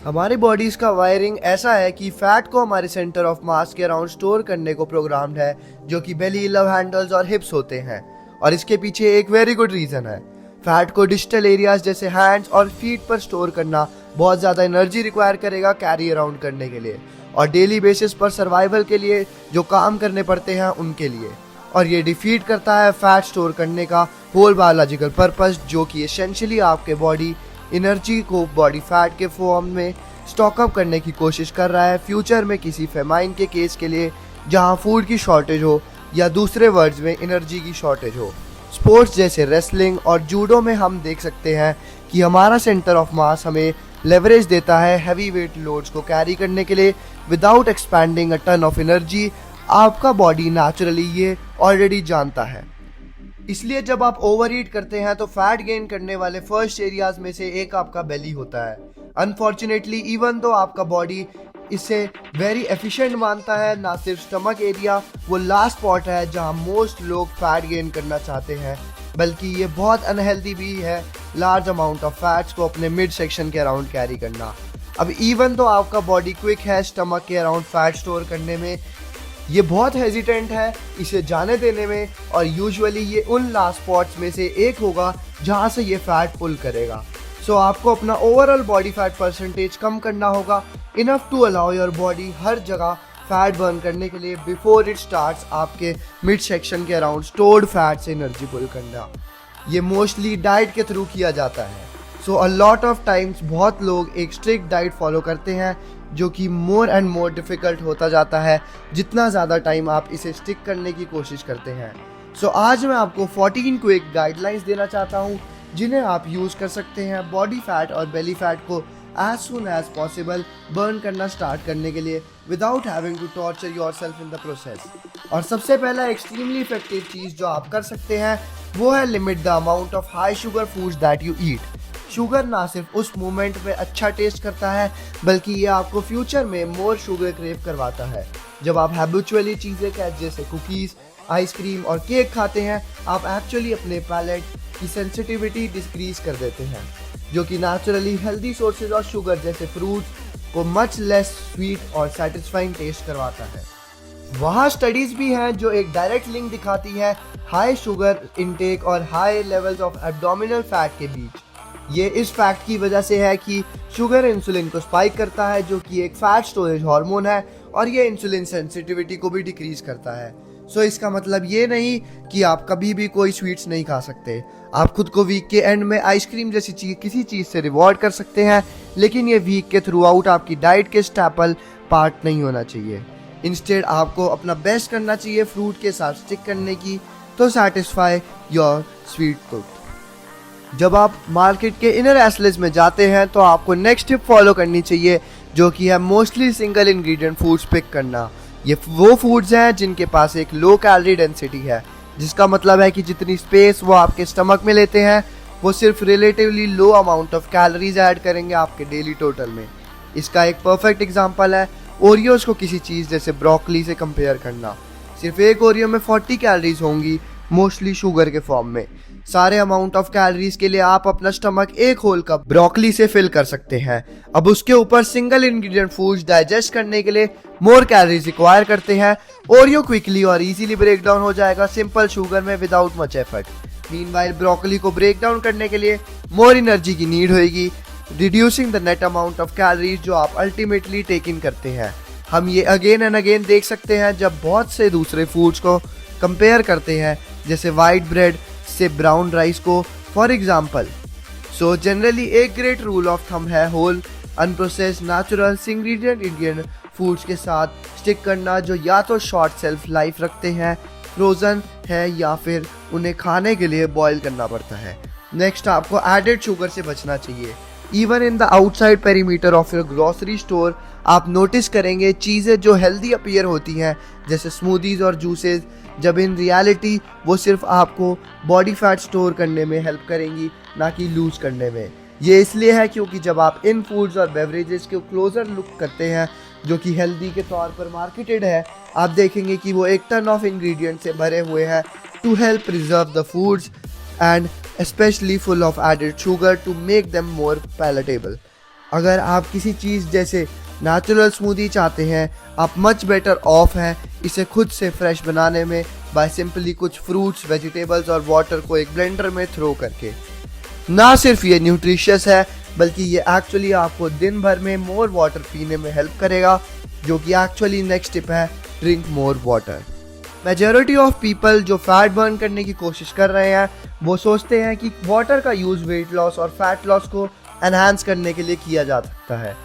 हमारी बॉडीज का वायरिंग ऐसा है कि फैट को हमारे सेंटर ऑफ मास के अराउंड स्टोर करने को प्रोग्राम्ड है, जो कि बेली, लव हैंडल्स और हिप्स होते हैं। और इसके पीछे एक वेरी गुड रीजन है। फैट को डिस्टल एरियाज जैसे हैंड्स और फीट पर स्टोर करना बहुत ज्यादा एनर्जी रिक्वायर करेगा कैरी अराउंड करने के लिए, और डेली बेसिस पर सर्वाइवल के लिए जो काम करने पड़ते हैं उनके लिए। और ये डिफीट करता है फैट स्टोर करने का होल बायोलॉजिकल पर्पस, जो कि एसेंशियली आपके बॉडी एनर्जी को बॉडी फैट के फॉर्म में स्टॉकअप करने की कोशिश कर रहा है फ्यूचर में किसी फेमाइन के केस के लिए, जहां फूड की शॉर्टेज हो या दूसरे वर्ड्स में एनर्जी की शॉर्टेज हो। स्पोर्ट्स जैसे रेसलिंग और जूडो में हम देख सकते हैं कि हमारा सेंटर ऑफ मास हमें लेवरेज देता है हैवी वेट लोड्स को कैरी करने के लिए without expanding a ton of energy. आपका बॉडी नेचुरली ये ऑलरेडी जानता है। इसलिए जब आप ओवर ईट करते हैं तो फैट गेन करने वाले फर्स्ट एरियाज में से एक आपका बेली होता है। अनफॉर्चुनेटली इवन तो आपका बॉडी इसे वेरी एफिशिएंट मानता है, ना सिर्फ स्टमक एरिया वो लास्ट स्पॉट है जहां मोस्ट लोग फैट गेन करना चाहते हैं, बल्कि ये बहुत अनहेल्दी भी है लार्ज अमाउंट ऑफ फैट्स को अपने मिड सेक्शन के अराउंड कैरी करना। अब इवन तो आपका बॉडी क्विक है स्टमक के अराउंड फैट स्टोर करने में, ये बहुत हेजिटेंट है इसे जाने देने में, और यूजुअली ये उन लास्ट स्पॉट्स में से एक होगा जहां से ये फैट पुल करेगा। सो आपको अपना ओवरऑल बॉडी फैट परसेंटेज कम करना होगा, enough to allow your body हर जगह फैट बर्न करने के लिए बिफोर इट स्टार्ट्स आपके मिड सेक्शन के अराउंड स्टोर्ड फैट से एनर्जी पुल करना। ये मोस्टली डाइट के थ्रू किया जाता है। So a lot of times बहुत लोग एक स्ट्रिक्ट डाइट फॉलो करते हैं, जो कि मोर एंड मोर डिफिकल्ट होता जाता है जितना ज़्यादा टाइम आप इसे स्टिक करने की कोशिश करते हैं। सो आज मैं आपको 14 क्विक गाइडलाइंस देना चाहता हूँ जिन्हें आप यूज़ कर सकते हैं बॉडी फैट और बेली फैट को as soon as possible burn करना स्टार्ट करने के लिए without having to torture yourself in the process. और सबसे पहला एक्सट्रीमली इफेक्टिव चीज़ जो आप कर सकते हैं वो है limit the amount of high sugar foods that you eat. Sugar ना सिर्फ उस मोमेंट में अच्छा टेस्ट करता है, बल्कि ये आपको फ्यूचर में मोर शुगर क्रेव करवाता है। जब आप हैबिचुअली चीज़ें जैसे कुकीज़, आइसक्रीम और केक खाते हैं, आप एक्चुअली अपने पैलेट की सेंसिटिविटी डिक्रीज कर देते हैं, जो कि naturally healthy sources of sugar जैसे फ्रूट्स को मच लेस स्वीट और सेटिस्फाइंग टेस्ट करवाता है। वहाँ स्टडीज भी हैं जो एक डायरेक्ट लिंक दिखाती है हाई शुगर इनटेक और high levels of abdominal fat के बीच। ये इस फैक्ट की वजह से है कि शुगर इंसुलिन को स्पाइक करता है, जो कि एक फैट स्टोरेज हार्मोन है, और ये इंसुलिन सेंसिटिविटी को भी डिक्रीज करता है। सो इसका मतलब ये नहीं कि आप कभी भी कोई स्वीट्स नहीं खा सकते। आप खुद को वीक के एंड में आइसक्रीम जैसी किसी चीज़ से रिवॉर्ड कर सकते हैं, लेकिन ये वीक के थ्रू आउट आपकी डाइट के स्टैपल पार्ट नहीं होना चाहिए। इंस्टेड आपको अपना बेस्ट करना चाहिए फ्रूट के साथ स्टिक करने की, तो सेटिस्फाई योर स्वीट टूथ। जब आप मार्केट के इनर एस्लेज में जाते हैं तो आपको नेक्स्ट टिप फॉलो करनी चाहिए, जो कि है mostly single ingredient foods pick करना। ये वो फूड्स हैं जिनके पास एक लो कैलोरी डेंसिटी है, जिसका मतलब है कि जितनी स्पेस वो आपके स्टमक में लेते हैं वो सिर्फ relatively low amount of calories add करेंगे आपके डेली टोटल में। इसका एक परफेक्ट एग्जांपल है ओरियोज को किसी चीज़ जैसे ब्रोकली से कंपेयर करना। सिर्फ एक ओरियो में 40 कैलोरीज होंगी, मोस्टली शुगर के फॉर्म में। सारे अमाउंट ऑफ कैलोरीज के लिए आप अपना स्टमक एक होल कप ब्रोकली से फिल कर सकते हैं। अब उसके ऊपर सिंगल इंग्रेडिएंट फूड्स डाइजेस्ट करने के लिए मोर कैलोरीज रिक्वायर करते हैं। ओरियो क्विकली और इजीली ब्रेक डाउन हो जाएगा सिंपल शुगर में without much effort. Meanwhile broccoli को ब्रेक डाउन करने के लिए मोर एनर्जी की नीड होगी, reducing the net amount of calories जो आप अल्टीमेटली टेक इन करते हैं। हम ये अगेन एंड अगेन देख सकते हैं जब बहुत से दूसरे फूड्स को कंपेयर करते हैं, जैसे वाइट ब्रेड से ब्राउन राइस को फॉर एग्जाम्पल। सो जनरली एक ग्रेट रूल ऑफ थंब है whole unprocessed natural ingredient Indian foods के साथ स्टिक करना, जो या तो शॉर्ट सेल्फ लाइफ रखते हैं, फ्रोजन है, या फिर उन्हें खाने के लिए बॉईल करना पड़ता है। नेक्स्ट आपको एडेड शुगर से बचना चाहिए। Even in the outside perimeter of your grocery store आप नोटिस करेंगे चीज़ें जो हेल्दी अपीयर होती हैं जैसे स्मूदीज और जूसेस, जब इन रियलिटी वो सिर्फ आपको बॉडी फैट स्टोर करने में हेल्प करेंगी, ना कि लूज करने में। ये इसलिए है क्योंकि जब आप इन फूड्स और बेवरेजेस के क्लोजर लुक करते हैं जो कि हेल्दी के तौर पर मार्केटेड है, आप देखेंगे कि वो एक टन ऑफ इंग्रेडिएंट से भरे हुए हैं to help preserve the foods and especially full of added sugar to make them more palatable. अगर आप किसी चीज़ जैसे नेचुरल स्मूदी चाहते हैं, आप मच बेटर ऑफ हैं इसे खुद से फ्रेश बनाने में बाय सिंपली कुछ फ्रूट्स, वेजिटेबल्स और वाटर को एक ब्लेंडर में थ्रो करके। ना सिर्फ ये न्यूट्रिशियस है बल्कि ये एक्चुअली आपको दिन भर में मोर वाटर पीने में हेल्प करेगा, जो कि एक्चुअली नेक्स्ट टिप है, drink more water. Majority of people जो फैट बर्न करने की कोशिश कर रहे हैं वो सोचते हैं कि वाटर का यूज़ वेट लॉस और फैट लॉस को एनहांस करने के लिए किया जा सकता है,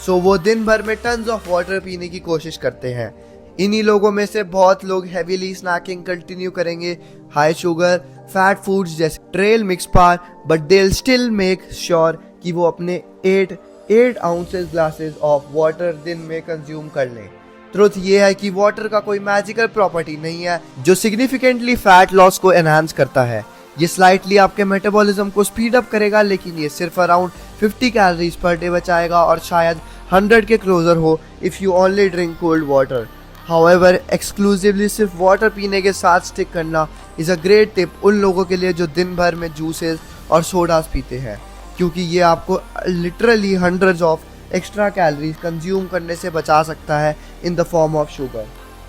सो वो दिन भर में टन्स ऑफ वाटर पीने की कोशिश करते हैं। इन्हीं लोगों में से बहुत लोग हैवीली स्नैकिंग कंटिन्यू करेंगे, हाई शुगर फैट फूड्स जैसे trail mix bar, but they will still make sure कि वो अपने 8 आउंसेस ग्लासेस ऑफ वाटर दिन में कंज्यूम कर लें। ट्रुथ ये है कि वाटर का कोई मैजिकल प्रॉपर्टी नहीं है जो सिग्निफिकेंटली फैट लॉस को एनहांस करता है। ये स्लाइटली आपके मेटाबॉलिज्म को स्पीड अप करेगा, लेकिन ये सिर्फ अराउंड 50 कैलोरीज पर डे बचाएगा और शायद 100 के क्लोजर हो if you only drink cold water. However, exclusively सिर्फ वाटर पीने के साथ स्टिक करना इज़ अ ग्रेट टिप उन लोगों के लिए जो दिन भर में जूसेस और सोडास पीते हैं, क्योंकि ये आपको literally hundreds of extra calories consume करने से बचा सकता है in the form of sugar.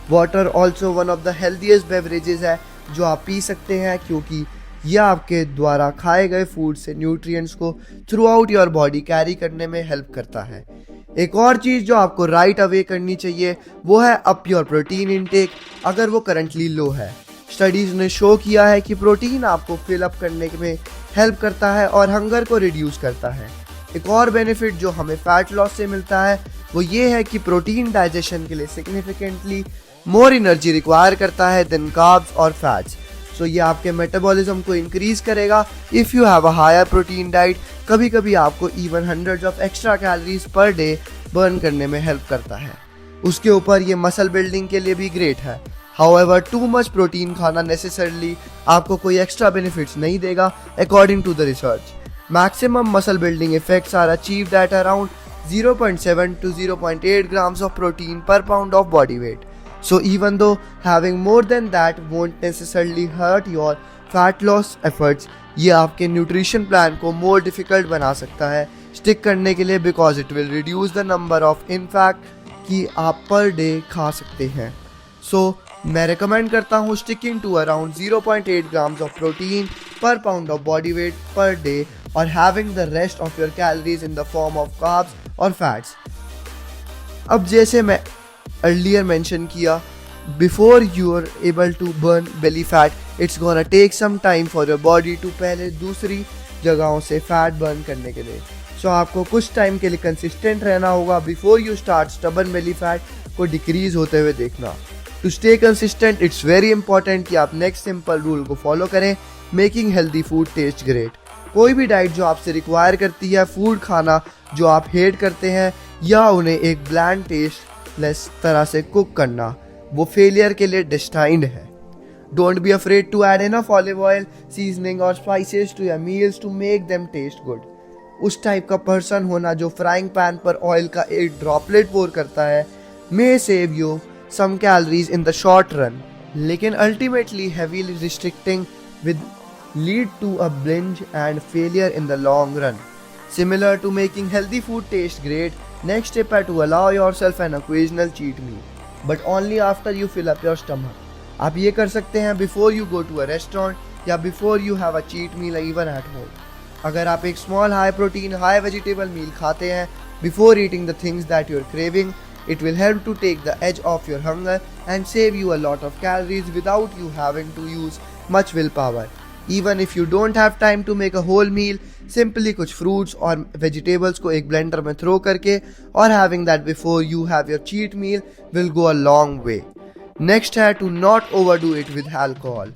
Water also one of the healthiest beverages है जो आप पी सकते हैं, क्योंकि यह आपके द्वारा खाए गए फूड से न्यूट्रिएंट्स को through out your body carry करने में हेल्प करता है। एक और चीज़ जो आपको राइट अवे करनी चाहिए वो है अप योर प्रोटीन इनटेक, अगर वो करंटली लो है। स्टडीज़ ने शो किया है कि प्रोटीन आपको फिल अप करने में हेल्प करता है और हंगर को रिड्यूस करता है। एक और बेनिफिट जो हमें फैट लॉस से मिलता है वो ये है कि प्रोटीन डाइजेशन के लिए सिग्निफिकेंटली मोर एनर्जी रिक्वायर करता है देन कार्ब्स और फैट्स, सो ये आपके मेटाबॉलिज्म को इंक्रीज करेगा if you have a higher protein diet. कभी कभी आपको even hundreds of extra calories per day burn करने में हेल्प करता है। उसके ऊपर ये मसल बिल्डिंग के लिए भी ग्रेट है। हाउएवर, टू मच प्रोटीन खाना नेसेसरली आपको कोई एक्स्ट्रा बेनिफिट्स नहीं देगा। According to the research, maximum muscle building effects are achieved at around 0.7 to 0.8 grams of protein per pound of body weight. So even though having more than that won't necessarily hurt your fat loss efforts, ये आपके nutrition plan को more difficult बना सकता है stick करने के लिए, because it will reduce the number of in fact कि आप पर डे खा सकते हैं। सो मैं रिकमेंड करता हूँ sticking to around 0.8 grams of protein per pound of body weight per day और having the rest of your calories in the form of carbs और फैट्स। अब जैसे मैं अर्लियर मेंशन किया, before you are able to burn belly fat it's gonna take some time for your body to पहले दूसरी जगहों से fat burn करने के लिए। सो आपको कुछ टाइम के लिए कंसिस्टेंट रहना होगा before you start stubborn belly fat को डिक्रीज होते हुए देखना। To stay consistent it's very important कि आप नेक्स्ट सिंपल रूल को फॉलो करें, making healthy food taste great. कोई भी डाइट जो आपसे रिक्वायर करती है फूड खाना जो आप हेट करते हैं या उन्हें एक ब्लैंड टेस्ट लेस तरह से कुक करना, वो फेलियर के लिए डेस्टाइंड है। Don't be afraid to add enough olive oil, seasoning और spices to your meals to make them taste good. उस टाइप का पर्सन होना जो फ्राइंग पैन पर ऑयल का एक ड्रॉपलेट पोर करता है may save you some calories in the short run, लेकिन ultimately heavily restricting will lead to a binge and failure in the long run. Similar to making healthy food taste great, next step है to allow yourself an occasional cheat meal, but only after you fill up your stomach. आप ये कर सकते हैं before you go to a restaurant या before you have a cheat meal even at home. अगर आप एक small high protein high vegetable meal खाते हैं before eating the things that you're craving, it will help to take the edge off your hunger and save you a lot of calories without you having to use much willpower. Even if you don't have time to make a whole meal, simply कुछ fruits और vegetables को एक blender में throw करके और having that before you have your cheat meal will go a long way. Next है to not overdo it with alcohol.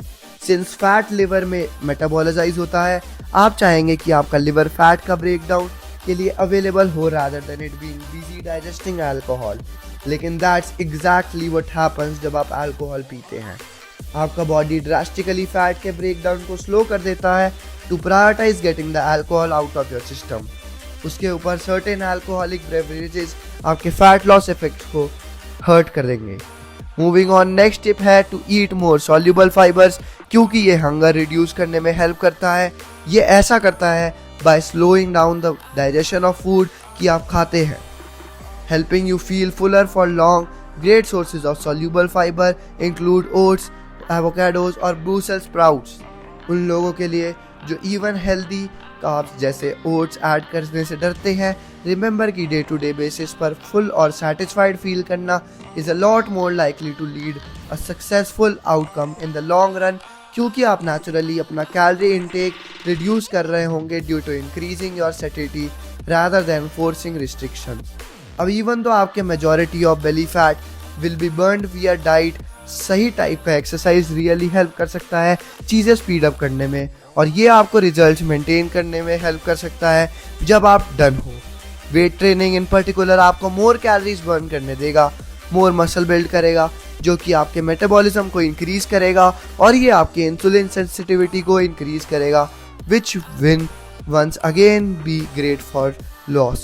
Since fat liver में metabolize होता है, आप चाहेंगे कि आपका liver fat का breakdown के लिए available हो rather than it being busy digesting alcohol. लेकिन that's exactly what happens जब आप alcohol पीते हैं। आपका बॉडी ड्रास्टिकली फैट के ब्रेकडाउन को स्लो कर देता है to prioritise getting the alcohol out of your system. उसके ऊपर सर्टेन अल्कोहलिक बेवरेजेस आपके फैट लॉस इफेक्ट्स को हर्ट कर देंगे। मूविंग ऑन, नेक्स्ट टिप है to eat more soluble fibres, क्योंकि ये हंगर रिड्यूस करने में हेल्प करता है। ये ऐसा करता है by slowing down the digestion of food कि आप खाते हैं, helping you feel fuller for long. Great sources of soluble fiber include oats, avocados और Brussels sprouts. उन लोगों के लिए जो इवन हेल्दी कार्ब्स जैसे ओट्स ऐड करने से डरते हैं, रिमेंबर कि डे टू डे बेसिस पर फुल और सेटिस्फाइड फील करना is a lot more likely to lead a successful outcome in the long run, क्योंकि आप नेचुरली अपना कैलोरी इनटेक रिड्यूस कर रहे होंगे due to increasing your satisfaction rather than forcing restrictions. अब इवन तो आपके majority of belly fat will be burned via diet, सही टाइप का एक्सरसाइज रियली हेल्प कर सकता है चीज़ें स्पीड अप करने में, और ये आपको रिजल्ट मेंटेन करने में हेल्प कर सकता है जब आप डन हो। वेट ट्रेनिंग इन पर्टिकुलर आपको मोर कैलोरीज बर्न करने देगा, मोर मसल बिल्ड करेगा, जो कि आपके मेटाबॉलिज्म को इंक्रीज करेगा और ये आपके इंसुलिन सेंसिटिविटी को इंक्रीज करेगा, विच win once again be great for loss.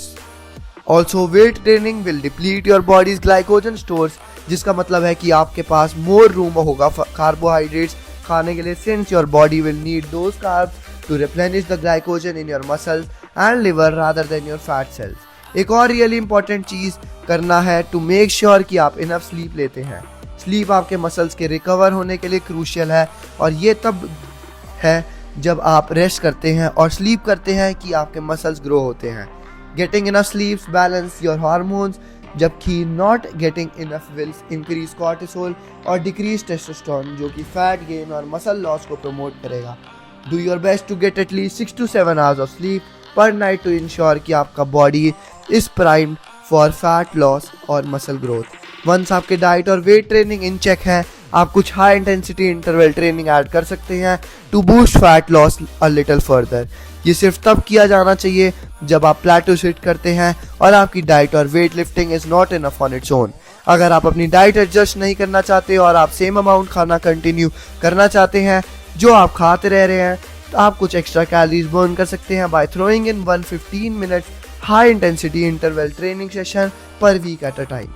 Also, weight training will deplete your body's glycogen stores, जिसका मतलब है कि आपके पास more room होगा carbohydrates खाने के लिए, since your body will need those carbs to replenish the glycogen in your muscles and liver rather than your fat cells. एक और really important चीज़ करना है to make sure कि आप enough sleep लेते हैं. Sleep आपके muscles के recover होने के लिए crucial है, और ये तब है जब आप रेस्ट करते हैं और स्लीप करते हैं कि आपके मसल्स ग्रो होते हैं. Getting enough sleeps balance your hormones, जबकि not getting enough wills increase cortisol और डिक्रीज टेस्टोस्टेरोन, जो कि फैट गेन और मसल लॉस को प्रमोट करेगा. Do your best to get at least 6 to 7 hours of sleep per night to ensure कि आपका body is primed for fat loss और muscle growth. Once आपके डाइट और वेट ट्रेनिंग इन चेक है, आप कुछ high intensity interval training add कर सकते हैं to boost fat loss a little further. ये सिर्फ तब किया जाना चाहिए जब आप प्लेटो हिट करते हैं और आपकी डाइट और weight lifting is not enough on its own. अगर आप अपनी डाइट एडजस्ट नहीं करना चाहते और आप सेम अमाउंट खाना कंटिन्यू करना चाहते हैं जो आप खाते रह रहे हैं, तो आप कुछ एक्स्ट्रा कैलोरीज बर्न कर सकते हैं by throwing in 115 minutes high intensity interval training session per week at a time.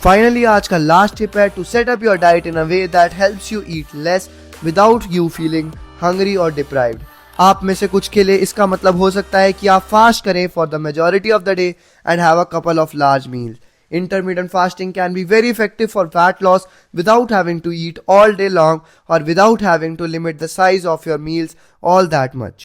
Finally आज का लास्ट टिप है to set up your diet in a way that helps you eat less without you feeling hungry और deprived. आप में से कुछ के लिए इसका मतलब हो सकता है कि आप फास्ट करें for the majority of the day and have a couple of large meals. Intermittent fasting can be very effective for fat loss without having to eat all day long or without having to limit the size of your meals all that much.